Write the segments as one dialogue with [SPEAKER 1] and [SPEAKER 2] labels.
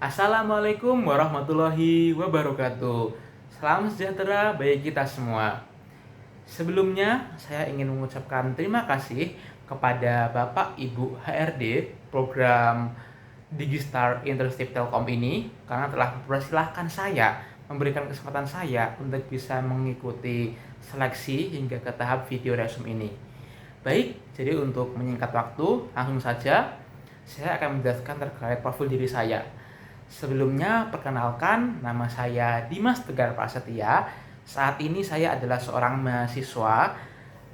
[SPEAKER 1] Assalamualaikum warahmatullahi wabarakatuh. Salam sejahtera bagi kita semua. Sebelumnya, saya ingin mengucapkan terima kasih kepada Bapak Ibu HRD program Digistar Internship Telkom ini karena telah mempersilahkan saya, memberikan kesempatan saya untuk bisa mengikuti seleksi hingga ke tahap video resume ini. Baik, jadi untuk menyingkat waktu, langsung saja saya akan menjelaskan terkait profil diri saya. Sebelumnya, perkenalkan, nama saya Dimas Tegar Prasetya. Saat ini saya adalah seorang mahasiswa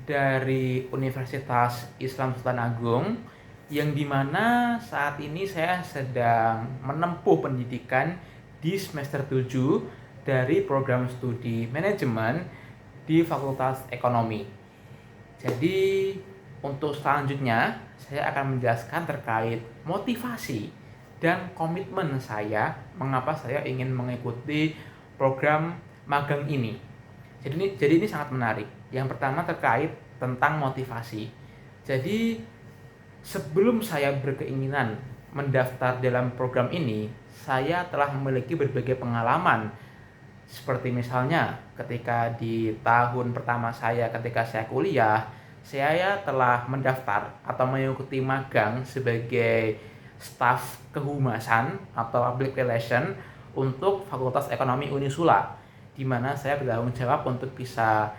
[SPEAKER 1] dari Universitas Islam Sultan Agung, yang dimana saat ini saya sedang menempuh pendidikan di semester 7 dari program studi manajemen di Fakultas Ekonomi. Jadi, untuk selanjutnya, saya akan menjelaskan terkait motivasi dan komitmen saya mengapa saya ingin mengikuti program magang ini. Jadi ini sangat menarik. Yang pertama terkait tentang motivasi. Jadi sebelum saya berkeinginan mendaftar dalam program ini, saya telah memiliki berbagai pengalaman. Seperti misalnya ketika di tahun pertama saya ketika saya kuliah, saya telah mendaftar atau mengikuti magang sebagai staf kehumasan atau public relation untuk Fakultas Ekonomi Unisula, di mana saya bertanggung jawab untuk bisa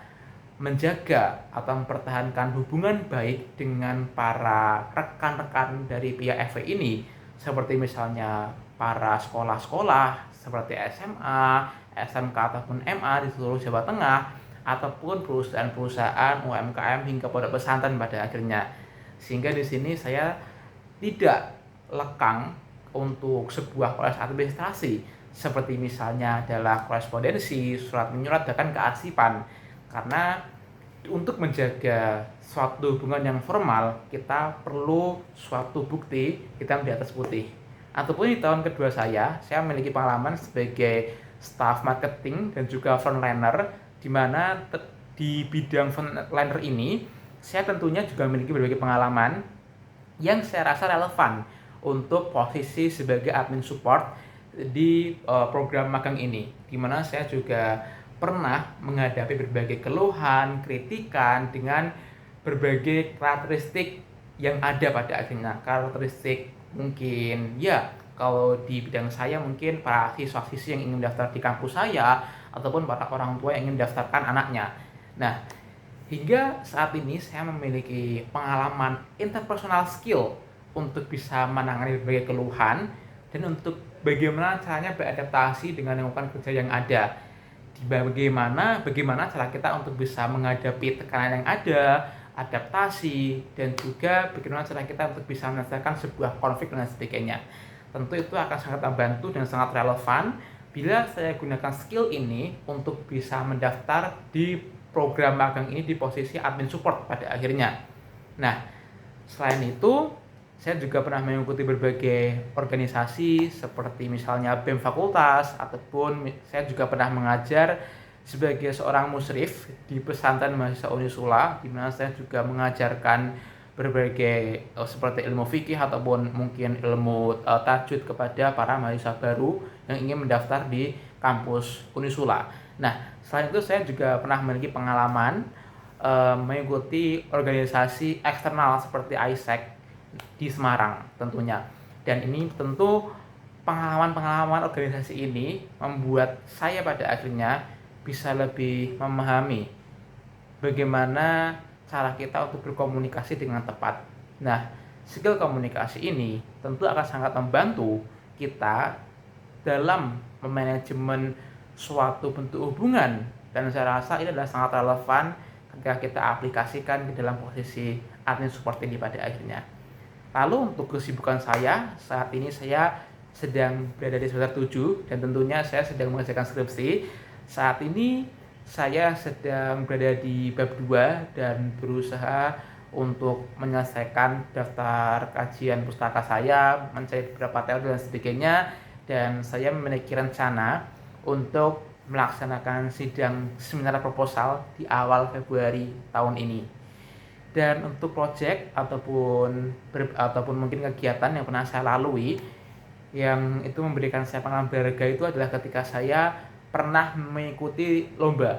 [SPEAKER 1] menjaga atau mempertahankan hubungan baik dengan para rekan-rekan dari pihak FE ini, seperti misalnya para sekolah-sekolah seperti SMA, SMK ataupun MA di seluruh Jawa Tengah, ataupun perusahaan-perusahaan UMKM hingga pondok pesantren pada akhirnya. Sehingga di sini saya tidak lekang untuk sebuah proses administrasi seperti misalnya adalah korespondensi, surat menyurat, bahkan kearsipan. Karena untuk menjaga suatu hubungan yang formal, kita perlu suatu bukti hitam di atas putih. Ataupun di tahun kedua saya memiliki pengalaman sebagai staff marketing dan juga frontliner, di mana di bidang frontliner ini saya tentunya juga memiliki berbagai pengalaman yang saya rasa relevan untuk posisi sebagai admin support di program magang ini, di mana saya juga pernah menghadapi berbagai keluhan, kritikan dengan berbagai karakteristik yang ada pada akhirnya. Karakteristik mungkin ya, kalau di bidang saya mungkin para siswa-siswi yang ingin daftar di kampus saya ataupun para orang tua yang ingin daftarkan anaknya. Nah, hingga saat ini saya memiliki pengalaman interpersonal skill untuk bisa menangani berbagai keluhan dan untuk bagaimana caranya beradaptasi dengan lingkungan kerja yang ada. Bagaimana cara kita untuk bisa menghadapi tekanan yang ada, adaptasi, dan juga bagaimana cara kita untuk bisa menyelesaikan sebuah konflik dan sebagainya. Tentu itu akan sangat membantu dan sangat relevan bila saya gunakan skill ini untuk bisa mendaftar di program magang ini di posisi admin support pada akhirnya. Nah, selain itu, saya juga pernah mengikuti berbagai organisasi seperti misalnya BEM fakultas, ataupun saya juga pernah mengajar sebagai seorang musyrif di pesantren mahasiswa Unisula, di mana saya juga mengajarkan berbagai seperti ilmu fikih ataupun mungkin ilmu tajwid kepada para mahasiswa baru yang ingin mendaftar di kampus Unisula. Nah, selain itu saya juga pernah memiliki pengalaman mengikuti organisasi eksternal seperti ISEC di Semarang tentunya. Dan ini tentu pengalaman-pengalaman organisasi ini membuat saya pada akhirnya bisa lebih memahami bagaimana cara kita untuk berkomunikasi dengan tepat. Nah, skill komunikasi ini tentu akan sangat membantu kita dalam memanajemen suatu bentuk hubungan, dan saya rasa ini adalah sangat relevan ketika kita aplikasikan ke dalam posisi admin support ini pada akhirnya. Lalu untuk kesibukan saya, saat ini saya sedang berada di semester 7 dan tentunya saya sedang mengerjakan skripsi. Saat ini saya sedang berada di bab 2 dan berusaha untuk menyelesaikan daftar kajian pustaka saya, mencari beberapa teori dan sebagainya, dan saya memiliki rencana untuk melaksanakan sidang seminar proposal di awal Februari tahun ini. Dan untuk project ataupun mungkin kegiatan yang pernah saya lalui yang itu memberikan saya pengalaman berharga itu adalah ketika saya pernah mengikuti lomba,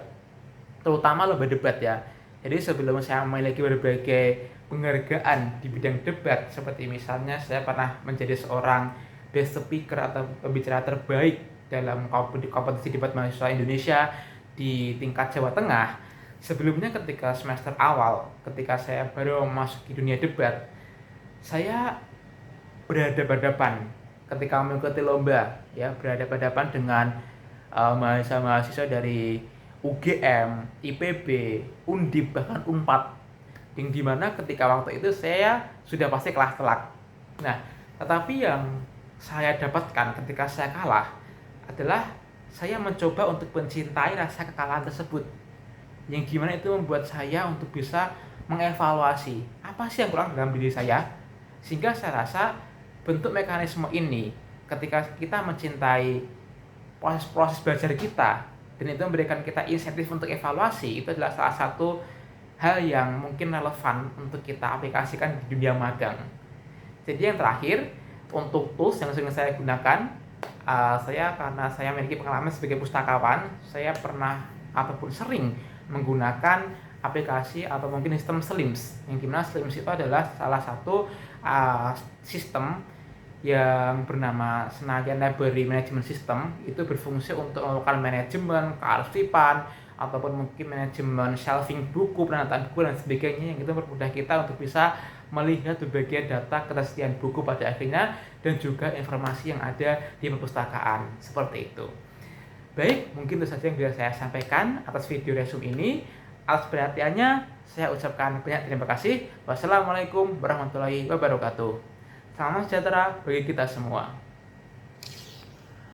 [SPEAKER 1] terutama lomba debat ya. Jadi sebelum saya memiliki berbagai penghargaan di bidang debat, seperti misalnya saya pernah menjadi seorang best speaker atau pembicara terbaik dalam kompetisi debat mahasiswa Indonesia di tingkat Jawa Tengah. Sebelumnya ketika semester awal, ketika saya baru masuk di dunia debat, saya berhadapan-hadapan ketika mengikuti lomba ya, berhadapan-hadapan dengan mahasiswa-mahasiswa dari UGM, IPB, Undip, bahkan Unpad, yang dimana ketika waktu itu saya sudah pasti kelas telak. Nah, tetapi yang saya dapatkan ketika saya kalah adalah saya mencoba untuk mencintai rasa kekalahan tersebut, yang gimana itu membuat saya untuk bisa mengevaluasi apa sih yang kurang dalam diri saya, sehingga saya rasa bentuk mekanisme ini ketika kita mencintai proses belajar kita dan itu memberikan kita insentif untuk evaluasi, itu adalah salah satu hal yang mungkin relevan untuk kita aplikasikan di dunia magang. Jadi yang terakhir, untuk tools yang sering saya gunakan, karena saya memiliki pengalaman sebagai pustakawan, saya pernah ataupun sering menggunakan aplikasi atau mungkin sistem SLIMS, yang dimana SLIMS itu adalah salah satu sistem yang bernama Senayan Library Management System. Itu berfungsi untuk melakukan manajemen, kearsipan, ataupun mungkin manajemen shelving buku, penataan buku dan sebagainya, yang itu mempermudah kita untuk bisa melihat berbagai data ketersediaan buku pada akhirnya dan juga informasi yang ada di perpustakaan, seperti itu. Baik, mungkin itu saja yang bisa saya sampaikan atas video resume ini. Atas perhatiannya saya ucapkan banyak terima kasih. Wassalamualaikum warahmatullahi wabarakatuh. Salam sejahtera bagi kita semua.